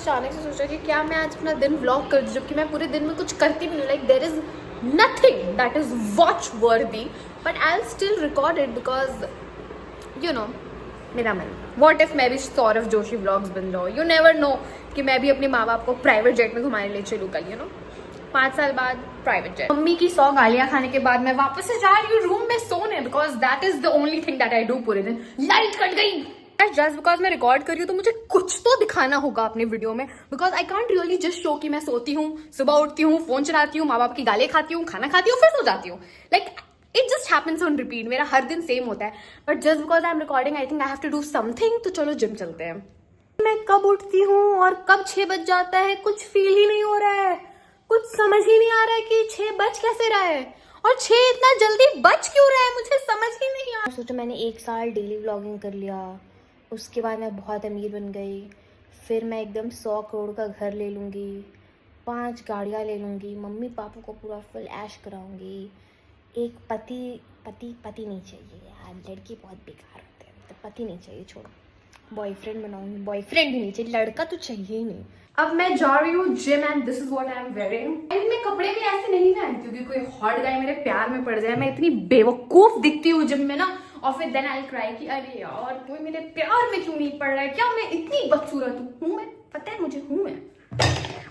अचानक से सोचा कि क्या मैं आज अपना दिन व्लॉग कर दूँ, जबकि मैं पूरे दिन में कुछ करती भी नहीं. Like there is nothing that is watch worthy, but I will still record it because you know मेरा मन. वॉट इफ मैं भी सौरभ जोशी व्लॉग्स बन जाऊँ. यू नेवर नो कि मैं भी अपने माँ बाप को प्राइवेट जेट में घुमाने ले चलूँ कल. 5 साल बाद प्राइवेट जेट. मम्मी की 100 गालियां खाने के बाद मैं वापस से जा रही हूँ रूम में सोने, because that is the only thing that I do पूरे दिन. लाइट कट गई जस्ट बिकॉज मैं रिकॉर्ड कर रही हूँ, तो मुझे कुछ तो दिखाना होगा अपने वीडियो में, because I can't really just show कि मैं सोती हूँ, सुबह उठती हूँ, फोन चलाती हूँ, माँ बाप की गालियां खाती हूँ, खाना खाती हूँ, फिर सो जाती हूँ. Like it just happens on repeat. मेरा हर दिन सेम होता है, but just because I am recording I think I have to do something. तो चलो जिम चलते हैं. मैं कब उठती हूँ और कब 6 बज जाता है कुछ फील ही नहीं हो रहा है. कुछ समझ ही नहीं आ रहा है कि 6 बज कैसे रहा है और 6 इतना जल्दी बज क्यों रहा है, मुझे समझ ही नहीं आ रहा. सोचो मैंने 1 साल डेली व्लॉगिंग कर लिया, उसके बाद मैं बहुत अमीर बन गई, फिर मैं एकदम 100 करोड़ का घर ले लूँगी, 5 गाड़ियाँ ले लूँगी, मम्मी पापा को पूरा फुल ऐश कराऊँगी. एक पति नहीं चाहिए यार, लड़की बहुत बेकार होते हैं, तो पति नहीं चाहिए, छोड़ो. बॉयफ्रेंड बनाऊंगी, बॉयफ्रेंड भी नहीं चाहिए, लड़का तो चाहिए ही नहीं. अब मैं जा रही हूँ gym and this is what I am wearing. मैं कपड़े भी ऐसे नहीं पहनती क्योंकि कोई हॉट गाय मेरे प्यार में पड़ जाए. मैं इतनी बेवकूफ दिखती हूँ जिम में ना, और फिर देन आई क्राई कि अरे यार कोई मेरे प्यार में क्यों नहीं पड़ रहा है, क्या मैं इतनी बदसूरत हूँ. मैं पता है मुझे हूँ मैं.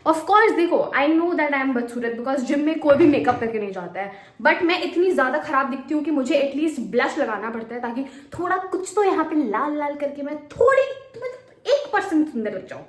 ऑफ कोर्स देखो I know that I am बदसूरत बिकॉज जिम में कोई भी मेकअप करके नहीं जाता है, बट मैं इतनी ज्यादा खराब दिखती हूँ कि मुझे एटलीस्ट ब्लश लगाना पड़ता है ताकि थोड़ा कुछ तो यहाँ पे लाल लाल करके मैं थोड़ी 1% सुंदर लग जाऊँ.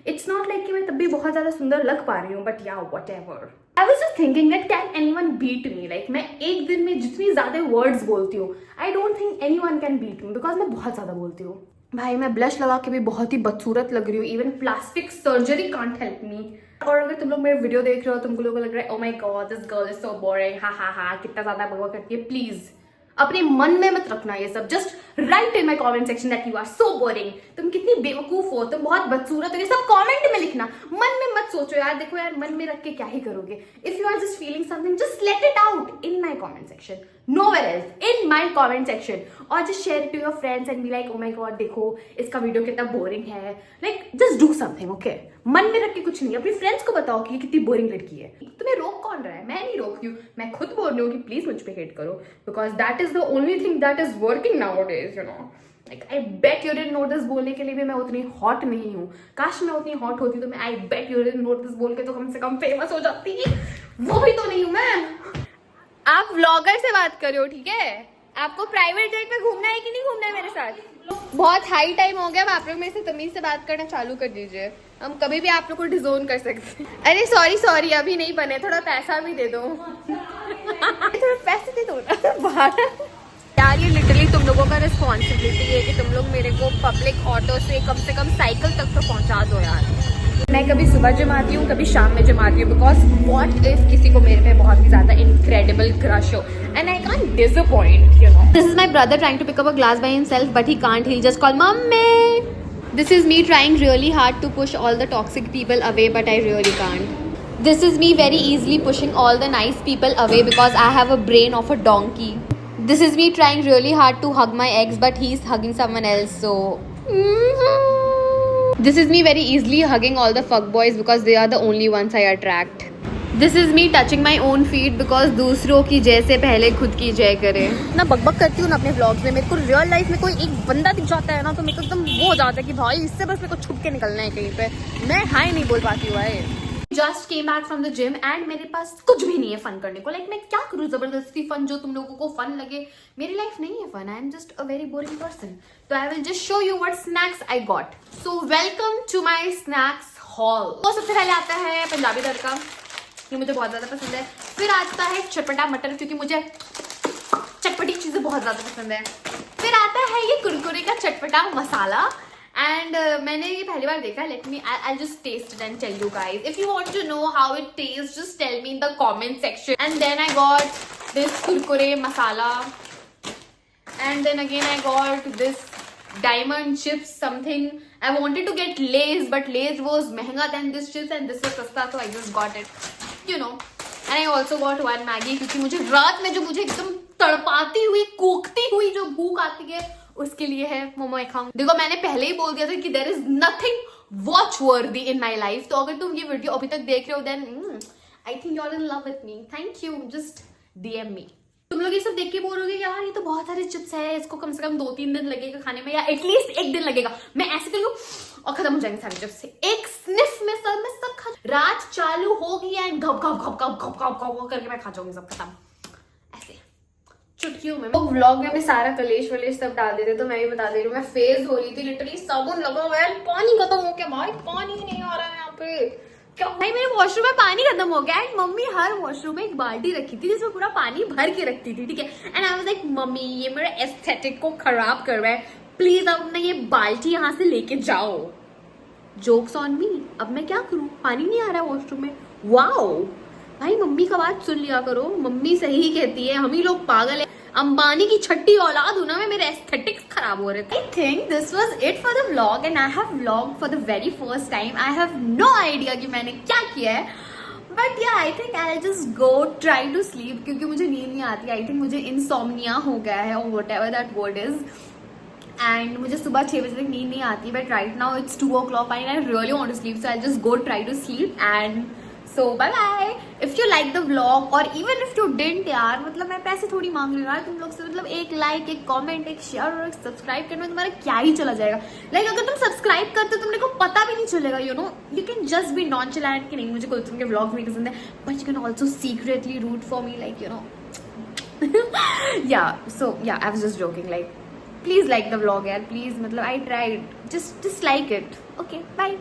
इट्स नॉट लाइक कि मैं तब भी बहुत ज्यादा सुंदर लग पा रही हूँ, but yeah whatever. I was just thinking that can anyone beat me. Like मैं एक दिन में जितनी ज्यादा वर्ड्स बोलती हूँ, I don't think anyone can beat me because मैं बहुत ज्यादा बोलती हूँ. भाई मैं ब्लश लगा के भी बहुत ही बदसूरत लग रही हूँ. Even plastic surgery can't help me. और अगर तुम लोग मेरे वीडियो देख रहे हो, तुमको लोगों को लग रहा है oh my God this girl is so boring, हा कितना ज्यादा बकवास करती है, प्लीज अपने मन में मत रखना ये सब. Just write in my comment section that you are so boring, तुम कितनी बेवकूफ हो, तुम बहुत बदसूरत हो, ये सब कमेंट में लिखना. मन में मत सोचो यार. देखो यार मन में रख के क्या ही करोगे. If you are just feeling something just let it out in my comment section, nowhere else in my comment section, or just share it to your friends and be like oh my god देखो इसका video कितना boring है. like just do something, okay? मन में रख के कुछ नहीं. अपने फ्रेंड्स को बताओ कि कितनी बोरिंग लड़की है. तुम्हें रोक कौन रहा है? मैं नहीं रोक रही हूँ, मैं खुद बोल रही हूँ कि प्लीज मुझ पे हेट करो because that is the only thing that is working nowadays, like I bet you didn't know this बोलने के लिए भी मैं उतनी हॉट नहीं हूँ. काश मैं उतनी हॉट होती तो मैं I bet you didn't know this बोल के तो कम से कम फेमस हो जाती. वो भी तो नहीं हूँ मैं. आप व्लॉगर से बात कर रहे हो, ठीक है? आपको प्राइवेट जेट पे घूमना है कि नहीं घूमना है मेरे साथ? बहुत हाई टाइम हो गया, आप लोग मेरे से तमीज से बात करना चालू कर दीजिए. हम कभी भी आप लोग को डिजोन कर सकते हैं. अरे सॉरी अभी नहीं बने, थोड़ा पैसा भी दे दो. थोड़ा पैसे दे दो ना यार. ये लिटरली तुम लोगों का रिस्पॉन्सिबिलिटी है कि तुम लोग मेरे को पब्लिक ऑटो से कम साइकिल तक तो पहुंचा दो यार. मैं कभी सुबह जिम आती हूँ, कभी शाम में जिम आती हूँ, बिकॉज व्हाट इफ किसी को मेरे पे बहुत ही ज्यादा इनक्रेडिबल क्रश हो and I can't disappoint, this is my brother trying to pick up a glass by himself but he can't. He just call mummy. This is me trying really hard to push all the toxic people away but I really can't. This is me very easily pushing all the nice people away because I have a brain of a donkey. This is me trying really hard to hug my ex but he's hugging someone else, so this is me very easily hugging all the fuckboys because they are the only ones I attract. This is me touching my own feet because दूसरों की जय से पहले खुद की जय करे. ना बकबक करती हूँ ना अपने व्लॉग्स में. मेरे को रियल लाइफ में कोई एक बंदा दिख जाता है ना तो मेरे को एकदम वो हो जाता है कि भाई इससे बस मेरे को छुप के निकलना है कहीं पे. मैं हाई नहीं बोल पाती हूँ. Just came back from the gym and मेरे पास कुछ भी नहीं है फन करने को. लाइक मैं क्या करूँ जबरदस्ती फन जो तुम लोगों को फन लगे. मेरी लाइफ नहीं है fun. I am just a very boring person. तो I will just show you what snacks I got. So welcome to my snacks haul. तो सबसे पहले आता है पंजाबी तड़का, ये मुझे बहुत ज्यादा पसंद है. फिर आता है चटपटा मटर क्योंकि मुझे चटपटी चीजें बहुत ज्यादा पसंद है. फिर आता है ये कुरकुरे का चटपटा मसाला एंड मैंने ये पहली बार देखा है. Let me I just taste it and tell you guys. If you want to know how it taste just tell me in the comment section. And then I got this Kurkure masala and then again I got this diamond chips something. I wanted to get Lay's but Lay's was महंगा than this chips and this was सस्ता, so I just got it, you know. And I also got one Maggi क्योंकि मुझे रात में जो मुझे एकदम तड़पाती हुई कोकती हुई जो भूख आती है उसके लिए है मोमो खाऊं. देखो मैंने पहले ही बोल दिया था कि there is nothing वॉच वर्दी इन माई लाइफ. तो अगर तुम ये वीडियो अभी तक देख रहे हो then I think you are in love with me. Thank you. Just DM me. तुम लोग ये सब देख के बोल रहे हो यार ये तो बहुत सारे चिप्स है, इसको कम से कम 2-3 दिन लगेगा खाने में, या एटलीस्ट 1 दिन लगेगा. मैं ऐसे कर लूं और खत्म हो जाएंगे सारे चिप्स. एक स्निफ में सब खा. रात चालू होगी एंड घप घप घप घप घप घप घप करके मैं खा जाऊंगी सब खत्म ऐसे चुटकियों में. व्लॉग में सारा कलेश वलेश सब डाल देते, तो मैं भी बता दे रही हूँ. मैं फेज हो रही थी लिटरली, साबुन लगा हुआ है, पानी खत्म हो गया भाई, पानी नहीं आ रहा है यहाँ पे. क्या भाई मेरे वॉशरूम में पानी खत्म हो गया. एंड मम्मी हर वॉशरूम में एक बाल्टी रखी थी जिसमें पूरा पानी भर के रखती थी, ठीक है. And I was like mummy ये मेरे एस्थेटिक को खराब कर रहा है, प्लीज अब ना ये बाल्टी यहाँ से लेके जाओ. Jokes on me. अब मैं क्या करूँ, पानी नहीं आ रहा है वॉशरूम में. वाओ भाई मम्मी का बात सुन लिया करो, मम्मी सही कहती है, हम ही लोग पागल है. अंबानी की छठी औलाद हूं ना मैं, मेरे एस्थेटिक्स खराब हो रहे थे. I think this was it for the vlog and I have vlog for the very first time. I have no idea कि मैंने क्या किया है, but yeah I think I just go try to sleep, क्योंकि मुझे नींद नहीं आती. आई थिंक मुझे इंसोम्निया हो गया है और what ever that word is. And मुझे सुबह 6 बजे तक नींद नहीं आती, but right now it's 2 o'clock and I really want to sleep, so I'll just go try to sleep. And so bye bye. If you like the vlog or even if you didn't यार, मतलब मैं पैसे थोड़ी मांग रही हूँ यार तुम लोग से. मतलब एक लाइक, एक कमेंट, एक शेयर और एक सब्सक्राइब करने में तुम्हारा क्या ही चला जाएगा. लाइक अगर तुम सब्सक्राइब करते हो तुमने को पता भी नहीं चलेगा. You know you can just be nonchalant कि नहीं मुझे कुलसुम के व्लॉग नहीं पसंद है, but you can also secretly root for me, like you know. yeah so yeah I was just joking. Like please like the vlog यार, please. मतलब I tried, just like it. Okay bye.